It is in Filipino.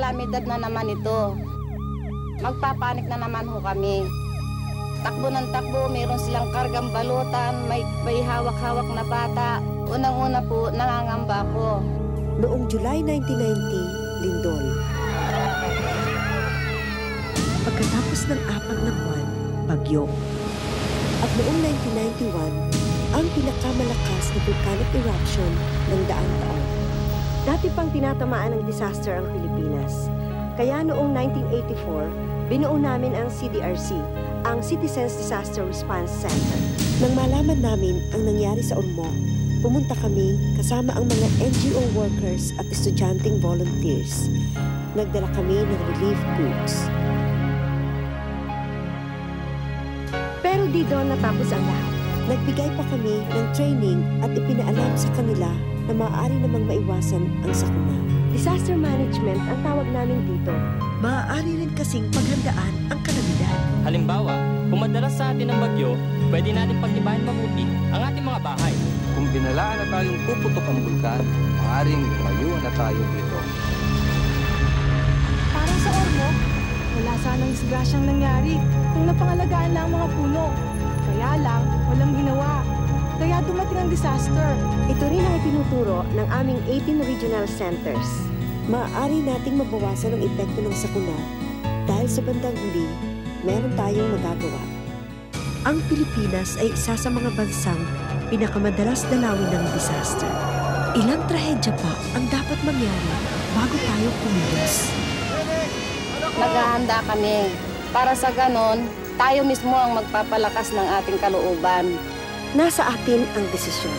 kalamidad na naman ito. Magpapanik na naman ho kami. Takbo ng takbo, mayroon silang kargang balutan, may hawak-hawak na bata. Unang-una po, nangangamba ko. Noong July 1990, lindol. Pagkatapos ng 4 na buwan, bagyo. At noong 1991, ang pinakamalakas na volcanic eruption ng daang taon. Dati pang tinatamaan ng disaster ang Pilipinas. Kaya noong 1984, binuo namin ang CDRC, ang Citizens Disaster Response Center. Nang malaman namin ang nangyari sa Ormoc, pumunta kami kasama ang mga NGO workers at estudyanteng volunteers. Nagdala kami ng relief goods. Pero di doon natapos ang lahat. Nagbigay pa kami ng training at ipinaalam sa kanila na maaari namang maiwasan ang sakuna. Disaster management ang tawag namin dito. Maaari rin kasing paghandaan ang kalamidad. Halimbawa, kung madalas sa atin ang bagyo, pwede natin pagtibayan mabuti ang ating mga bahay. Kung binalaan na tayong puputok ang bulkan, maaaring lumayo na tayo dito. Parang sa Ormoc, wala sanang disgrasyang nangyari kung napangalagaan lang ang mga puno. Kaya lang, walang ginawa. Kaya dumating ang disaster. Ito rin ang itinuturo ng aming 18 regional centers. Maaari nating mabawasan ang epekto ng sakuna dahil sa bandang huli, meron tayong magagawa. Ang Pilipinas ay isa sa mga bansang pinakamadalas dalawin ng disaster. Ilang trahedya pa ang dapat mangyari bago tayo kumilos. Naghahanda kami. Para sa ganon, tayo mismo ang magpapalakas ng ating kalooban. Nasa atin ang desisyon.